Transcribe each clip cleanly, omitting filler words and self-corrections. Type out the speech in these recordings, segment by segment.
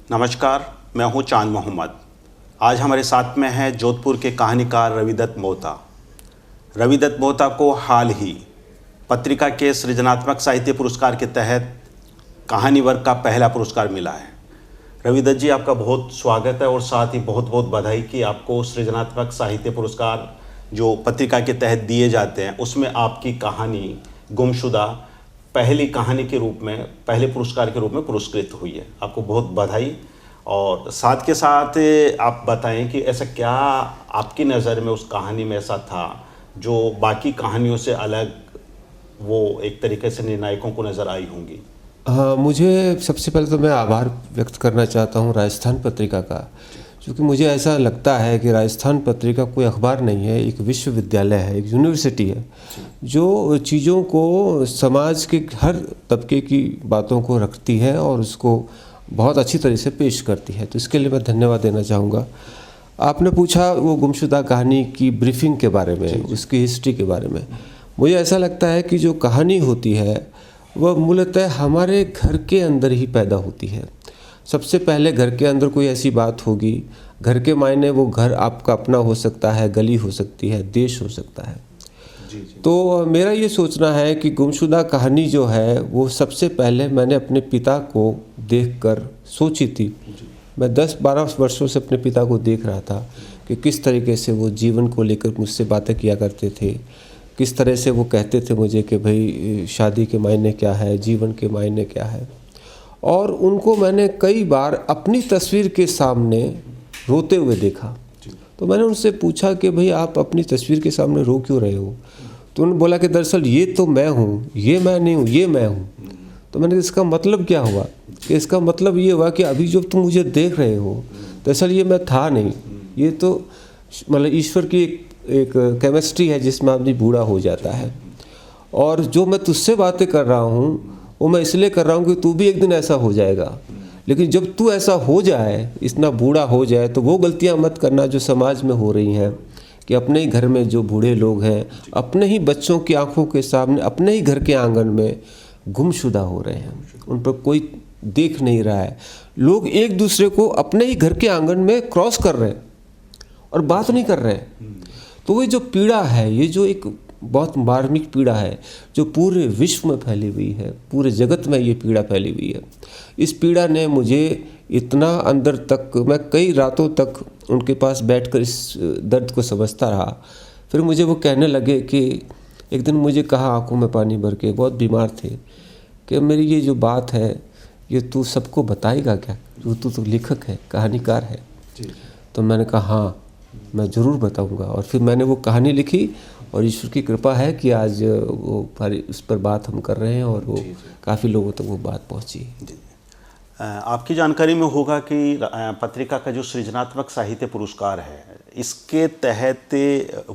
नमस्कार, मैं हूं चांद मोहम्मद। आज हमारे साथ में हैं जोधपुर के कहानीकार रविदत्त मोहता। रविदत्त मोहता को हाल ही पत्रिका के सृजनात्मक साहित्य पुरस्कार के तहत कहानी वर्ग का पहला पुरस्कार मिला है। रविदत्त जी, आपका बहुत स्वागत है और साथ ही बहुत बहुत बधाई कि आपको सृजनात्मक साहित्य पुरस्कार जो पत्रिका के तहत दिए जाते हैं उसमें आपकी कहानी गुमशुदा पहली कहानी के रूप में, पहले पुरस्कार के रूप में पुरस्कृत हुई है। आपको बहुत बधाई। और साथ के साथ आप बताएं कि ऐसा क्या आपकी नज़र में उस कहानी में ऐसा था जो बाकी कहानियों से अलग, वो एक तरीके से निर्णायकों को नज़र आई होंगी। हाँ, मुझे सबसे पहले तो मैं आभार व्यक्त करना चाहता हूँ राजस्थान पत्रिका का, क्योंकि मुझे ऐसा लगता है कि राजस्थान पत्रिका कोई अखबार नहीं है, एक विश्वविद्यालय है, एक यूनिवर्सिटी है जो चीज़ों को, समाज के हर तबके की बातों को रखती है और उसको बहुत अच्छी तरह से पेश करती है। तो इसके लिए मैं धन्यवाद देना चाहूँगा। आपने पूछा वो गुमशुदा कहानी की ब्रीफिंग के बारे में, उसकी हिस्ट्री के बारे में। मुझे ऐसा लगता है कि जो कहानी होती है वह मूलतः हमारे घर के अंदर ही पैदा होती है। सबसे पहले घर के अंदर कोई ऐसी बात होगी, घर के मायने वो घर आपका अपना हो सकता है, गली हो सकती है, देश हो सकता है। जी जी। तो मेरा ये सोचना है कि गुमशुदा कहानी जो है वो सबसे पहले मैंने अपने पिता को देखकर सोची थी। मैं 10-12 वर्षों से अपने पिता को देख रहा था कि किस तरीके से वो जीवन को लेकर मुझसे बातें किया करते थे, किस तरह से वो कहते थे मुझे कि भाई शादी के मायने क्या है, जीवन के मायने क्या है। और उनको मैंने कई बार अपनी तस्वीर के सामने रोते हुए देखा। तो मैंने उनसे पूछा कि भाई आप अपनी तस्वीर के सामने रो क्यों रहे हो? तो उन्होंने बोला कि दरअसल ये तो मैं हूँ, ये मैं नहीं हूँ, ये मैं हूँ। तो मैंने, इसका मतलब क्या हुआ? कि इसका मतलब ये हुआ कि अभी जो तुम मुझे देख रहे हो दरअसल ये मैं था नहीं, ये तो मतलब ईश्वर की एक केमिस्ट्री है जिसमें आदमी बूढ़ा हो जाता है। और जो मैं तुझसे बातें कर रहा हूँ वो मैं इसलिए कर रहा हूँ कि तू भी एक दिन ऐसा हो जाएगा। लेकिन जब तू ऐसा हो जाए, इतना बूढ़ा हो जाए, तो वो गलतियाँ मत करना जो समाज में हो रही हैं कि अपने ही घर में जो बूढ़े लोग हैं अपने ही बच्चों की आंखों के सामने, अपने ही घर के आंगन में गुमशुदा हो रहे हैं, उन पर कोई देख नहीं रहा है। लोग एक दूसरे को अपने ही घर के आंगन में क्रॉस कर रहे हैं और बात नहीं कर रहे हैं। तो ये जो पीड़ा है, ये जो एक बहुत मार्मिक पीड़ा है जो पूरे विश्व में फैली हुई है, पूरे जगत में ये पीड़ा फैली हुई है। इस पीड़ा ने मुझे इतना अंदर तक, मैं कई रातों तक उनके पास बैठकर इस दर्द को समझता रहा। फिर मुझे वो कहने लगे कि एक दिन मुझे कहा आंखों में पानी भर के, बहुत बीमार थे, कि मेरी ये जो बात है ये तू सबको बताएगा क्या? तू तो लेखक है, कहानीकार है। तो मैंने कहा हाँ, मैं ज़रूर बताऊंगा। और फिर मैंने वो कहानी लिखी और ईश्वर की कृपा है कि आज वो उस पर बात हम कर रहे हैं और वो काफ़ी लोगों तक वो बात पहुंची। आपकी जानकारी में होगा कि पत्रिका का जो सृजनात्मक साहित्य पुरस्कार है, इसके तहत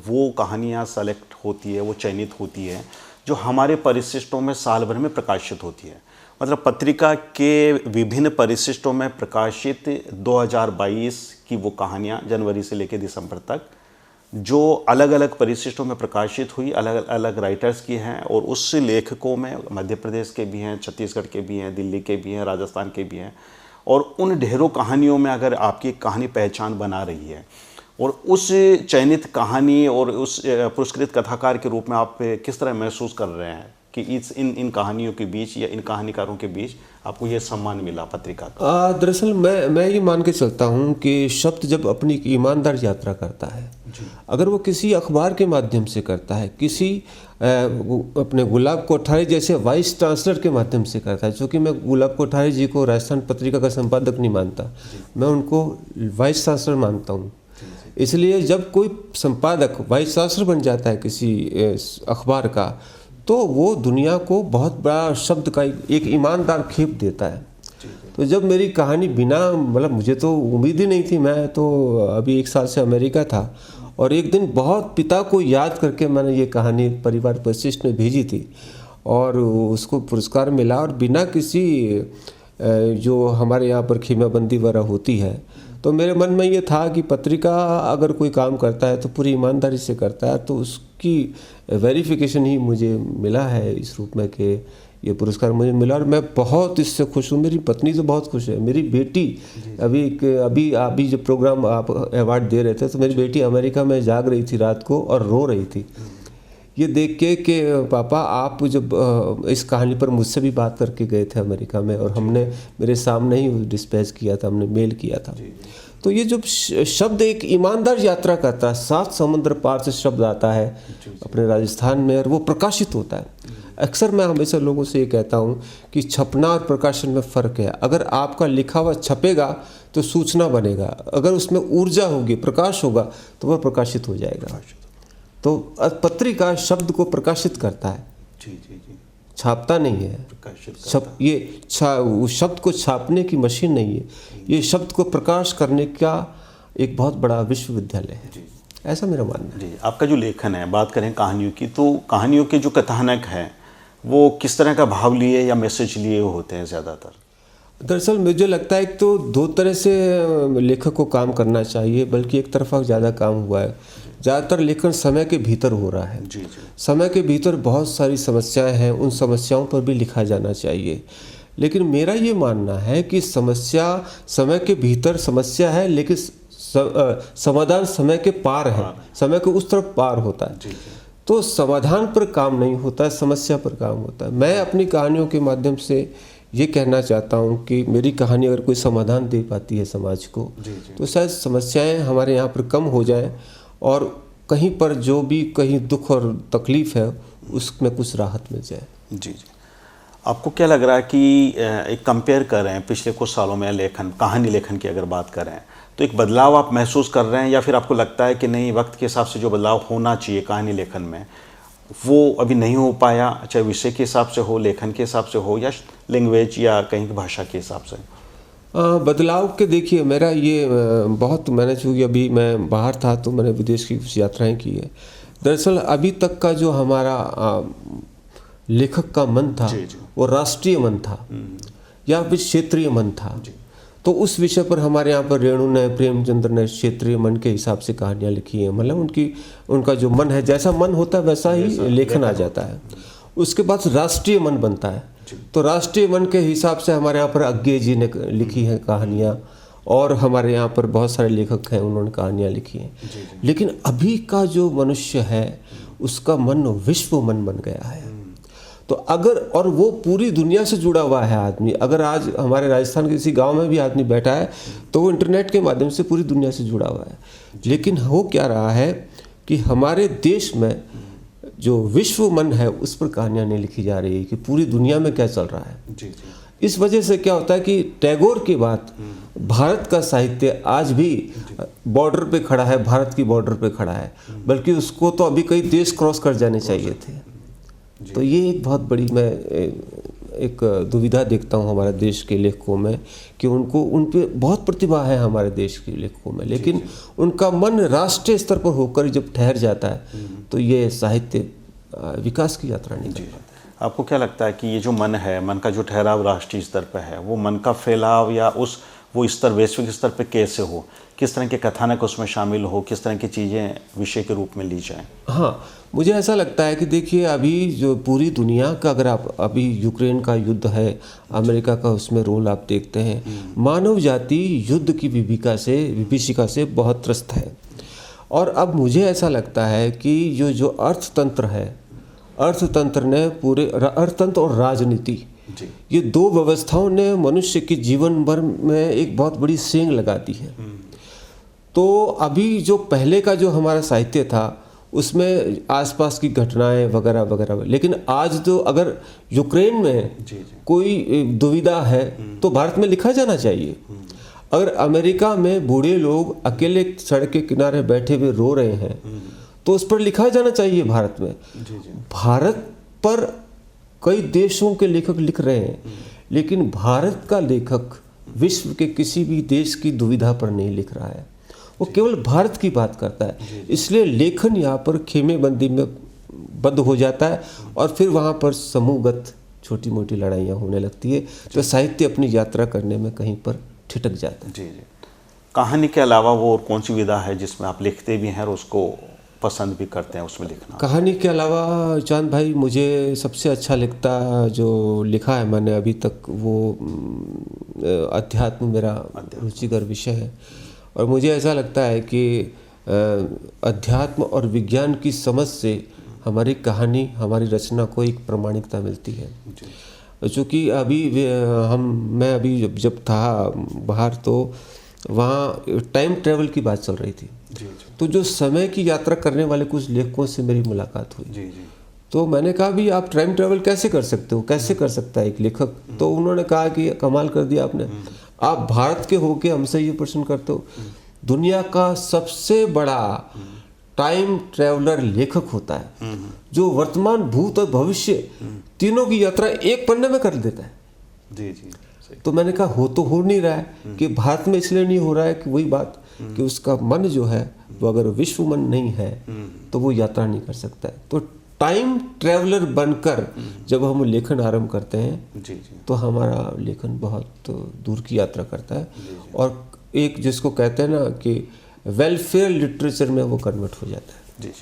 वो कहानियाँ सेलेक्ट होती है, वो चयनित होती है जो हमारे परिशिष्टों में साल भर में प्रकाशित होती है। मतलब पत्रिका के विभिन्न परिशिष्टों में प्रकाशित 2022 की वो कहानियाँ जनवरी से लेकर दिसंबर तक जो अलग अलग परिशिष्टों में प्रकाशित हुई, अलग अलग राइटर्स की हैं, और उस लेखकों में मध्य प्रदेश के भी हैं, छत्तीसगढ़ के भी हैं, दिल्ली के भी हैं, राजस्थान के भी हैं। और उन ढेरों कहानियों में अगर आपकी कहानी पहचान बना रही है और उस चयनित कहानी और उस पुरस्कृत कथाकार के रूप में आप किस तरह महसूस कर रहे हैं कि इन कहानियों के बीच या इन कहानीकारों के बीच आपको ये सम्मान मिला पत्रिका का? दरअसल मैं ये मान के चलता हूँ कि शब्द जब अपनी ईमानदार यात्रा करता है, अगर वो किसी अखबार के माध्यम से करता है, किसी अपने गुलाब कोठारी जैसे वाइस चांसलर के माध्यम से करता है, चूँकि मैं गुलाब कोठारी जी को राजस्थान पत्रिका का संपादक नहीं मानता, मैं उनको वाइस चांसलर मानता हूँ। इसलिए जब कोई संपादक वाइस चांसलर बन जाता है किसी अखबार का, तो वो दुनिया को बहुत बड़ा शब्द का एक ईमानदार खेप देता है। तो जब मेरी कहानी बिना, मतलब मुझे तो उम्मीद ही नहीं थी, मैं तो अभी 1 साल से अमेरिका था और एक दिन बहुत पिता को याद करके मैंने ये कहानी परिवार परिशिष्ट में भेजी थी और उसको पुरस्कार मिला। और बिना किसी जो हमारे यहाँ पर खीमाबंदी वगैरह होती है तो मेरे मन में ये था कि पत्रिका अगर कोई काम करता है तो पूरी ईमानदारी से करता है, तो उसकी वेरिफिकेशन ही मुझे मिला है इस रूप में कि ये पुरस्कार मुझे मिला, और मैं बहुत इससे खुश हूँ। मेरी पत्नी तो बहुत खुश है, मेरी बेटी अभी जो प्रोग्राम आप अवार्ड दे रहे थे तो मेरी बेटी अमेरिका में जाग रही थी रात को और रो रही थी ये देख के कि पापा आप जब इस कहानी पर मुझसे भी बात करके गए थे अमेरिका में, और हमने मेरे सामने ही डिस्पैच किया था, हमने मेल किया था। तो ये जो शब्द एक ईमानदार यात्रा करता है, 7 समुद्र पार से शब्द आता है अपने राजस्थान में और वो प्रकाशित होता है। अक्सर मैं हमेशा लोगों से ये कहता हूँ कि छपना और प्रकाशन में फ़र्क है। अगर आपका लिखा हुआ छपेगा तो सूचना बनेगा, अगर उसमें ऊर्जा होगी, प्रकाश होगा, तो वह प्रकाशित हो जाएगा। तो पत्रिका शब्द को प्रकाशित करता है, छापता नहीं है। उस शब्द को छापने की मशीन नहीं है, ये शब्द को प्रकाश करने का एक बहुत बड़ा विश्वविद्यालय है, ऐसा मेरा मानना है। जी, आपका जो लेखन है, बात करें कहानियों की, तो कहानियों के जो कथानक हैं वो किस तरह का भाव लिए या मैसेज लिए होते हैं ज़्यादातर? दरअसल मुझे लगता है कि तो 2 तरह से लेखक को काम करना चाहिए, बल्कि एक तरफा ज़्यादा काम हुआ है। ज़्यादातर लेखन समय के भीतर हो रहा है। जी। समय के भीतर बहुत सारी समस्याएं हैं, उन समस्याओं पर भी लिखा जाना चाहिए। लेकिन मेरा ये मानना है कि समस्या समय के भीतर समस्या है, लेकिन समाधान समय के पार है, समय के उस तरफ पार होता है। तो समाधान पर काम नहीं होता है, समस्या पर काम होता है। मैं अपनी कहानियों के माध्यम से ये कहना चाहता हूँ कि मेरी कहानी अगर कोई समाधान दे पाती है समाज को, तो शायद समस्याएं हमारे यहाँ पर कम हो जाए और कहीं पर जो भी कहीं दुख और तकलीफ़ है उसमें कुछ राहत मिल जाए। जी। आपको क्या लग रहा है कि एक कंपेयर कर रहे हैं पिछले कुछ सालों में कहानी लेखन की अगर बात करें, तो एक बदलाव आप महसूस कर रहे हैं, या फिर आपको लगता है कि नहीं, वक्त के हिसाब से जो बदलाव होना चाहिए कहानी लेखन में वो अभी नहीं हो पाया, चाहे विषय के हिसाब से हो, लेखन के हिसाब से हो, या लैंग्वेज या कहीं की भाषा के हिसाब से? बदलाव के देखिए, मेरा ये बहुत, मैंने चूँकि अभी मैं बाहर था तो मैंने विदेश की कुछ यात्राएं की है। दरअसल अभी तक का जो हमारा लेखक का मन था वो राष्ट्रीय मन था या फिर क्षेत्रीय मन था। तो उस विषय पर हमारे यहाँ पर रेणु ने, प्रेमचंद्र ने क्षेत्रीय मन के हिसाब से कहानियाँ लिखी हैं। मतलब उनका जो मन है, जैसा मन होता है वैसा ही लेखन आ जाता है। उसके बाद राष्ट्रीय मन बनता है, तो राष्ट्रीय मन के हिसाब से हमारे यहाँ पर अज्ञे जी ने लिखी हैं कहानियाँ, और हमारे यहाँ पर बहुत सारे लेखक हैं, उन्होंने कहानियाँ लिखी हैं। लेकिन अभी का जो मनुष्य है उसका मन विश्व मन बन गया है। तो अगर, और वो पूरी दुनिया से जुड़ा हुआ है आदमी, अगर आज हमारे राजस्थान के किसी गांव में भी आदमी बैठा है तो वो इंटरनेट के माध्यम से पूरी दुनिया से जुड़ा हुआ है। लेकिन हो क्या रहा है कि हमारे देश में जो विश्व मन है उस पर कहानियाँ नहीं लिखी जा रही है कि पूरी दुनिया में क्या चल रहा है। इस वजह से क्या होता है कि टैगोर के बाद भारत का साहित्य आज भी बॉर्डर पे खड़ा है, भारत की बॉर्डर पे खड़ा है, बल्कि उसको तो अभी कई देश क्रॉस कर जाने चाहिए थे। तो ये एक बहुत बड़ी, मैं एक दुविधा देखता हूँ हमारे देश के लेखकों में कि उन पे बहुत प्रतिभा है हमारे देश के लेखकों में, लेकिन उनका मन राष्ट्रीय स्तर पर होकर जब ठहर जाता है तो ये साहित्य विकास की यात्रा नहीं कर पाता। आपको क्या लगता है कि ये जो मन है, मन का जो ठहराव राष्ट्रीय स्तर पर है, वो मन का फैलाव या वो स्तर वैश्विक स्तर पर कैसे हो? किस तरह के कथानक उसमें शामिल हो, किस तरह की चीज़ें विषय के रूप में ली जाएं? हाँ, मुझे ऐसा लगता है कि देखिए, अभी जो पूरी दुनिया का, अगर आप अभी यूक्रेन का युद्ध है, अमेरिका का उसमें रोल आप देखते हैं, मानव जाति युद्ध की विभीषिका से बहुत त्रस्त है। और अब मुझे ऐसा लगता है कि जो अर्थतंत्र है, अर्थतंत्र ने पूरे अर्थतंत्र और राजनीति, ये 2 व्यवस्थाओं ने मनुष्य के जीवन भर में एक बहुत बड़ी सेंध लगा दी है। तो अभी जो पहले का जो हमारा साहित्य था उसमें आसपास की घटनाएं वगैरह वगैरह, लेकिन आज तो अगर यूक्रेन में कोई दुविधा है तो भारत में लिखा जाना चाहिए। अगर अमेरिका में बूढ़े लोग अकेले सड़क के किनारे बैठे हुए रो रहे हैं तो उस पर लिखा जाना चाहिए भारत में। भारत पर कई देशों के लेखक लिख रहे हैं, लेकिन भारत का लेखक विश्व के किसी भी देश की दुविधा पर नहीं लिख रहा है, वो केवल भारत की बात करता है। इसलिए लेखन यहाँ पर खेमेबंदी में बंद हो जाता है और फिर वहाँ पर समूहगत छोटी मोटी लड़ाइयाँ होने लगती है, तो साहित्य अपनी यात्रा करने में कहीं पर ठिठक जाता है। जी। कहानी के अलावा वो और कौन सी विधा है जिसमें आप लिखते भी हैं और उसको पसंद भी करते हैं उसमें लिखना? कहानी के अलावा चांद भाई मुझे सबसे अच्छा लगता जो लिखा है मैंने अभी तक वो अध्यात्म मेरा रुचिकर विषय है। और मुझे ऐसा लगता है कि अध्यात्म और विज्ञान की समझ से हमारी कहानी, हमारी रचना को एक प्रामाणिकता मिलती है। चूँकि अभी मैं अभी जब था बाहर तो वहाँ टाइम ट्रेवल की बात चल रही थी। तो जो समय की यात्रा करने वाले कुछ लेखकों से मेरी मुलाकात हुई। तो मैंने कहा भी आप टाइम ट्रेवल कैसे कर सकते हो, कैसे कर सकता है एक लेखक? तो उन्होंने कहा कि कमाल कर दिया आपने, आप भारत के होके हमसे ये प्रश्न करते हो। दुनिया का सबसे बड़ा टाइम ट्रेवलर लेखक होता है जो वर्तमान, भूत और भविष्य तीनों की यात्रा एक पन्ने में कर देता है। तो मैंने कहा हो नहीं रहा है कि भारत में इसलिए नहीं हो रहा है कि वही बात कि उसका मन जो है वो अगर विश्व मन नहीं है तो वो यात्रा नहीं कर सकता है। तो टाइम ट्रेवलर बनकर जब हम लेखन आरंभ करते हैं तो हमारा लेखन बहुत दूर की यात्रा करता है और एक जिसको कहते हैं ना कि वेलफेयर लिटरेचर में वो कन्वर्ट हो जाता है। जी।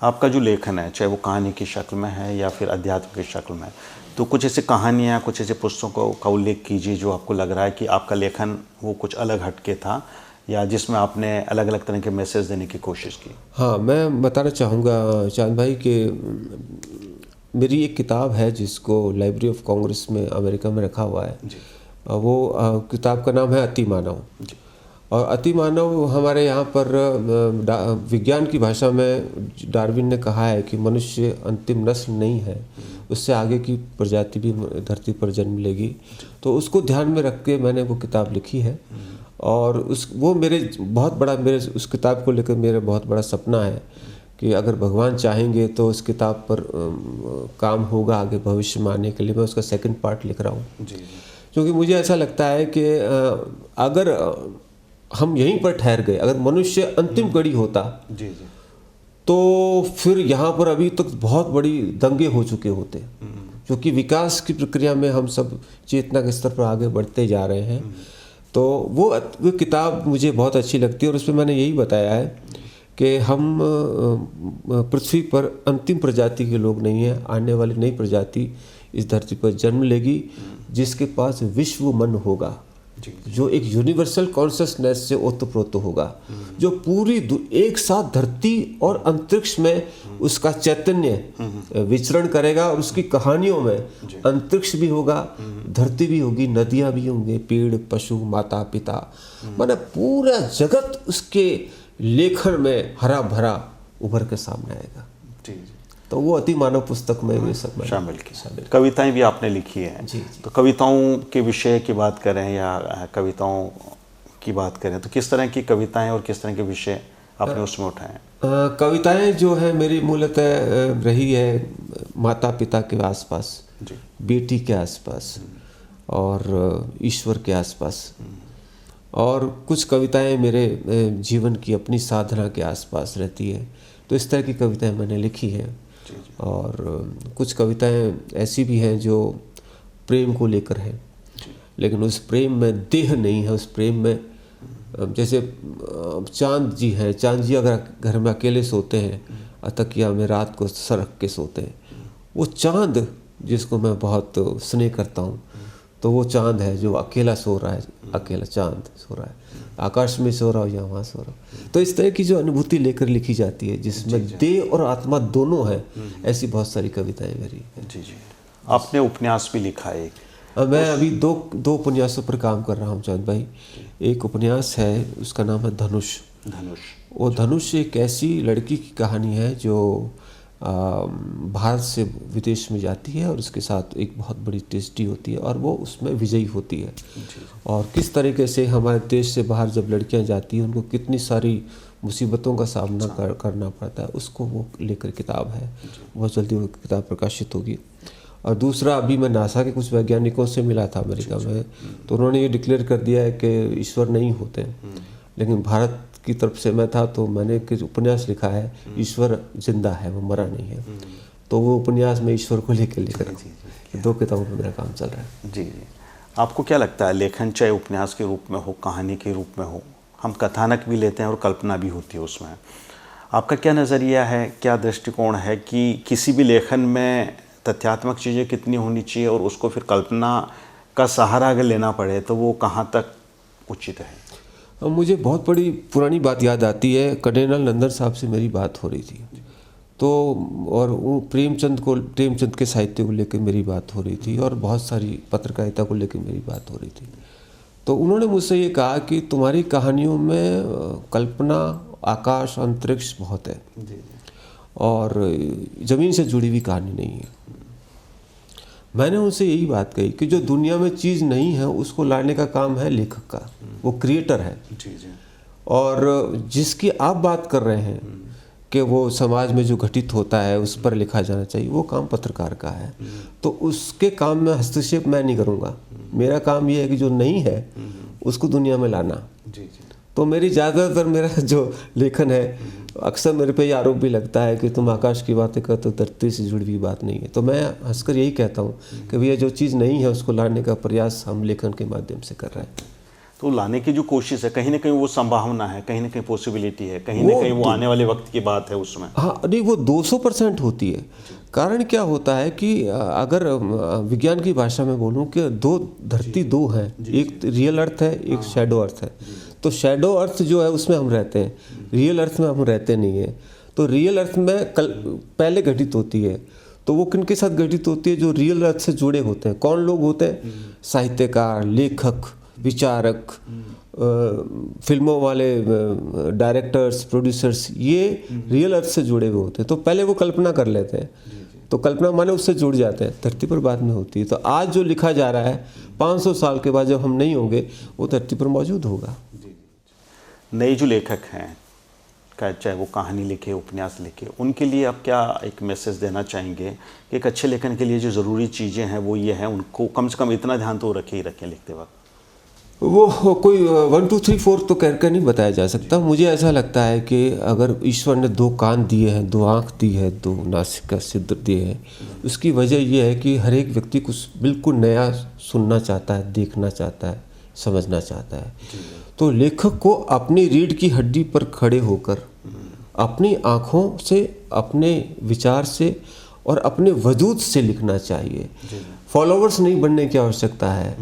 आपका जो लेखन है चाहे वो कहानी की शक्ल में है या फिर अध्यात्म की शक्ल में, तो कुछ ऐसे कहानियाँ, कुछ ऐसे पुस्तकों का उल्लेख कीजिए जो आपको लग रहा है कि आपका लेखन वो कुछ अलग हटके था या जिसमें आपने अलग अलग तरह के मैसेज देने की कोशिश की। हाँ, मैं बताना चाहूँगा चांद भाई कि मेरी एक किताब है जिसको लाइब्रेरी ऑफ कांग्रेस में अमेरिका में रखा हुआ है। वो किताब का नाम है अतिमानव। और अतिमानव हमारे यहाँ पर विज्ञान की भाषा में डार्विन ने कहा है कि मनुष्य अंतिम नस्ल नहीं है, उससे आगे की प्रजाति भी धरती पर जन्म लेगी। तो उसको ध्यान में रख के मैंने वो किताब लिखी है। और वो मेरे उस किताब को लेकर मेरा बहुत बड़ा सपना है कि अगर भगवान चाहेंगे तो उस किताब पर काम होगा आगे भविष्य में आने के लिए। मैं उसका सेकंड पार्ट लिख रहा हूँ क्योंकि मुझे ऐसा लगता है कि अगर हम यहीं पर ठहर गए, अगर मनुष्य अंतिम कड़ी होता तो फिर यहाँ पर अभी तक बहुत बड़ी दंगे हो चुके होते, क्योंकि विकास की प्रक्रिया में हम सब चेतना के स्तर पर आगे बढ़ते जा रहे हैं। तो वो किताब मुझे बहुत अच्छी लगती है और उसमें मैंने यही बताया है कि हम पृथ्वी पर अंतिम प्रजाति के लोग नहीं हैं। आने वाली नई प्रजाति इस धरती पर जन्म लेगी जिसके पास विश्व मन होगा, जो एक यूनिवर्सल कॉन्शसनेस से ओतप्रोत होगा, जो पूरी एक साथ धरती और अंतरिक्ष में उसका चैतन्य विचरण करेगा और उसकी कहानियों में अंतरिक्ष भी होगा, धरती भी होगी, नदियां भी होंगे, पेड़ पशु माता पिता, माने पूरा जगत उसके लेखन में हरा भरा उभर के सामने आएगा। तो वो अतिमानव पुस्तक में ये सब शामिल की। कविताएं भी आपने लिखी हैं। तो कविताओं के विषय की बात करें या कविताओं की बात करें तो किस तरह की कविताएं और किस तरह के विषय आपने उसमें उठाए? कविताएं जो है मेरी मूलतः रही है माता पिता के आसपास, बेटी के आसपास और ईश्वर के आसपास, और कुछ कविताएं मेरे जीवन की अपनी साधना के आसपास रहती है। तो इस तरह की कविताएं मैंने लिखी है। और कुछ कविताएं ऐसी भी हैं जो प्रेम को लेकर है, लेकिन उस प्रेम में देह नहीं है, उस प्रेम में जैसे चांद जी हैं, चांद जी अगर घर में अकेले सोते हैं तकिया में रात को सरक के सोते हैं, वो चांद जिसको मैं बहुत स्नेह करता हूँ तो वो चांद है जो अकेला सो रहा है, अकेला चांद सो रहा है, आकाश में सो रहा हो या वहाँ सो रहा हो। तो इस तरह की जो अनुभूति लेकर लिखी जाती है जिसमें देह और आत्मा दोनों है, ऐसी बहुत सारी कविताएं मेरी। जी। आपने उपन्यास भी लिखा है? मैं अभी दो उपन्यासों पर काम कर रहा हूँ चांद भाई। एक उपन्यास है उसका नाम है धनुष। वो धनुष एक ऐसी लड़की की कहानी है जो भारत से विदेश में जाती है और उसके साथ एक बहुत बड़ी ट्रेजेडी होती है और वो उसमें विजयी होती है। और किस तरीके से हमारे देश से बाहर जब लड़कियां जाती हैं उनको कितनी सारी मुसीबतों का सामना करना पड़ता है, उसको वो लेकर किताब है। बहुत जल्दी वो किताब प्रकाशित होगी। और दूसरा, अभी मैं नासा के कुछ वैज्ञानिकों से मिला था अमेरिका में, तो उन्होंने ये डिक्लेयर कर दिया है कि ईश्वर नहीं होते, लेकिन भारत की तरफ से मैं था तो मैंने एक उपन्यास लिखा है ईश्वर जिंदा है, वो मरा नहीं है। तो वो उपन्यास में ईश्वर को लेकर दो किताबों में मेरा काम चल रहा है। जी। आपको क्या लगता है लेखन चाहे उपन्यास के रूप में हो, कहानी के रूप में हो, हम कथानक भी लेते हैं और कल्पना भी होती है उसमें। आपका क्या नज़रिया है, क्या दृष्टिकोण है कि किसी भी लेखन में तथ्यात्मक चीज़ें कितनी होनी चाहिए और उसको फिर कल्पना का सहारा अगर लेना पड़े तो वो कहाँ तक उचित है? अब मुझे बहुत बड़ी पुरानी बात याद आती है। कर्नल नंदन साहब से मेरी बात हो रही थी, तो और वो प्रेमचंद के साहित्य को लेकर मेरी बात हो रही थी और बहुत सारी पत्रकारिता को लेकर मेरी बात हो रही थी। तो उन्होंने मुझसे ये कहा कि तुम्हारी कहानियों में कल्पना, आकाश, अंतरिक्ष बहुत है और ज़मीन से जुड़ी हुई कहानी नहीं है। मैंने उनसे यही बात कही कि जो दुनिया में चीज़ नहीं है उसको लाने का काम है लेखक का, वो क्रिएटर है। और जिसकी आप बात कर रहे हैं कि वो समाज में जो घटित होता है उस पर लिखा जाना चाहिए, वो काम पत्रकार का है। तो उसके काम में हस्तक्षेप मैं नहीं करूँगा। मेरा काम ये है कि जो नहीं है उसको दुनिया में लाना। तो मेरी ज़्यादातर मेरा जो लेखन है, अक्सर मेरे पे ये आरोप भी लगता है कि तुम आकाश की बातें करते हो, धरती से जुड़ी हुई बात नहीं है। तो मैं हंसकर यही कहता हूँ कि भैया जो चीज़ नहीं है उसको लाने का प्रयास हम लेखन के माध्यम से कर रहे हैं। तो लाने की जो कोशिश है, कहीं ना कहीं वो संभावना है, कहीं ना कहीं पॉसिबिलिटी है, कहीं ना कहीं वो आने वाले वक्त की बात है उसमें। हाँ, नहीं, वो 200% होती है। कारण क्या होता है कि अगर विज्ञान की भाषा में बोलूँ कि धरती दो हैं, एक रियल अर्थ है, एक शैडो अर्थ है। तो शैडो अर्थ जो है उसमें हम रहते हैं, रियल अर्थ में हम रहते नहीं हैं। तो रियल अर्थ में पहले घटित होती है, तो वो किन के साथ घटित होती है? जो रियल अर्थ से जुड़े होते हैं। कौन लोग होते हैं? साहित्यकार, लेखक, विचारक, फिल्मों वाले डायरेक्टर्स, प्रोड्यूसर्स, ये रियल अर्थ से जुड़े हुए होते हैं। तो पहले वो कल्पना कर लेते हैं, तो कल्पना माने उससे जुड़ जाते हैं। धरती पर बाद में होती है। तो आज जो लिखा जा रहा है 500 साल के बाद जब हम नहीं होंगे वो धरती पर मौजूद होगा। नए जो लेखक हैं, चाहे वो कहानी लिखे, उपन्यास लिखे, उनके लिए आप क्या एक मैसेज देना चाहेंगे कि एक अच्छे लेखन के लिए जो ज़रूरी चीज़ें हैं वो ये हैं, उनको कम से कम इतना ध्यान तो रखें ही रखें लिखते वक्त? वो कोई 1 2 3 4 तो कहकर नहीं बताया जा सकता। मुझे ऐसा लगता है कि अगर ईश्वर ने 2 कान दिए हैं, 2 आँख दी है, 2 नासिका छिद्र दिए हैं, उसकी वजह यह है कि हर एक व्यक्ति कुछ बिल्कुल नया सुनना चाहता है, देखना चाहता है, समझना चाहता है। तो लेखक को अपनी रीढ़ की हड्डी पर खड़े होकर अपनी आँखों से, अपने विचार से और अपने वजूद से लिखना चाहिए। फॉलोवर्स नहीं बनने की आवश्यकता है।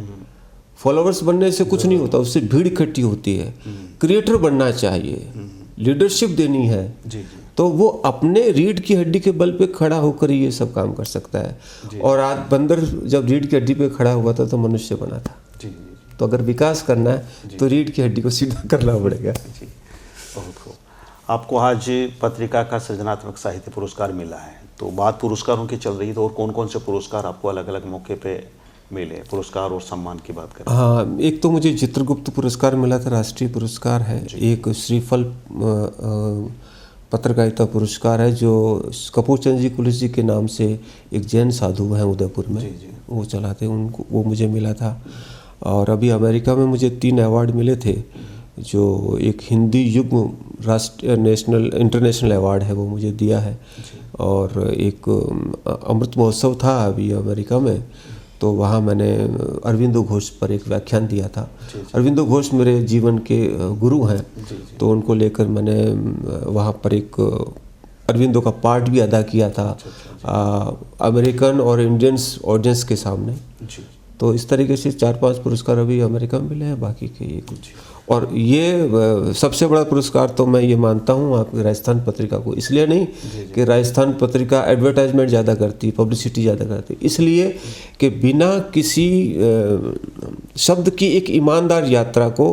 फॉलोवर्स बनने से कुछ नहीं होता, उससे भीड़ इकट्ठी होती है। क्रिएटर बनना चाहिए, लीडरशिप देनी है। तो वो अपने रीढ़ की हड्डी के बल पे खड़ा होकर ही ये सब काम कर सकता है। और आज बंदर जब रीढ़ की हड्डी पे खड़ा हुआ था तो मनुष्य बना था। तो अगर विकास करना है तो रीढ़ की हड्डी को सीधा करना पड़ेगा। बहुत खूब। आपको आज पत्रिका का सृजनात्मक साहित्य पुरस्कार मिला है, तो बात पुरस्कारों की चल रही है, तो और कौन कौन से पुरस्कार आपको अलग अलग मौके पे मिले? पुरस्कार और सम्मान की बात करें। हाँ, एक तो मुझे चित्रगुप्त पुरस्कार मिला था, राष्ट्रीय पुरस्कार है। एक श्रीफल पत्रकारिता पुरस्कार है जो कपूर चंद जी कुलिस जी के नाम से एक जैन साधु हैं उदयपुर में, वो चलाते, उनको वो मुझे मिला था। और अभी अमेरिका में मुझे 3 अवार्ड मिले थे। जो एक हिंदी युग्म राष्ट्रीय नेशनल इंटरनेशनल अवार्ड है वो मुझे दिया है। और एक अमृत महोत्सव था अभी अमेरिका में, तो वहाँ मैंने अरविंदो घोष पर एक व्याख्यान दिया था। अरविंदो घोष मेरे जीवन के गुरु हैं, तो उनको लेकर मैंने वहाँ पर एक अरविंदो का पार्ट भी अदा किया था अमेरिकन और इंडियंस ऑडियंस के सामने। तो इस तरीके से 4-5 पुरस्कार अभी अमेरिका में मिले हैं, बाकी के ये कुछ। और ये सबसे बड़ा पुरस्कार तो मैं ये मानता हूँ आपकी राजस्थान पत्रिका को, इसलिए नहीं कि राजस्थान पत्रिका एडवर्टाइजमेंट ज़्यादा करती, पब्लिसिटी ज़्यादा करती, इसलिए कि बिना किसी शब्द की एक ईमानदार यात्रा को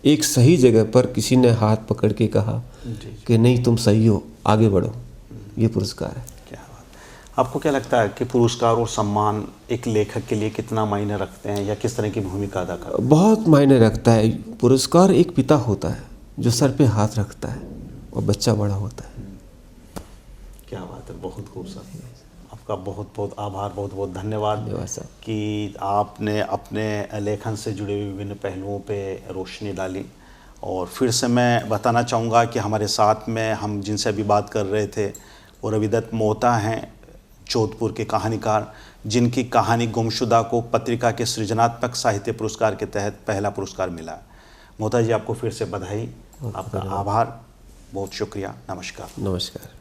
एक सही जगह पर किसी ने हाथ पकड़ के कहा कि नहीं तुम सही हो, आगे बढ़ो, ये पुरस्कार है। आपको क्या लगता है कि पुरस्कार और सम्मान एक लेखक के लिए कितना मायने रखते हैं या किस तरह की भूमिका अदा करते हैं? बहुत मायने रखता है। पुरस्कार एक पिता होता है जो सर पे हाथ रखता है और बच्चा बड़ा होता है। क्या बात है, बहुत खूब सर। आपका बहुत बहुत आभार, बहुत बहुत धन्यवाद कि आपने अपने लेखन से जुड़े हुए विभिन्न पहलुओं पे रोशनी डाली। और फिर से मैं बताना चाहूँगा कि हमारे साथ में हम जिनसे अभी बात कर रहे थे वो रविदत्त मोहता हैं, जोधपुर के कहानीकार, जिनकी कहानी गुमशुदा को पत्रिका के सृजनात्मक साहित्य पुरस्कार के तहत पहला पुरस्कार मिला। मोहता जी, आपको फिर से बधाई, आपका आभार, बहुत शुक्रिया, नमस्कार। नमस्कार।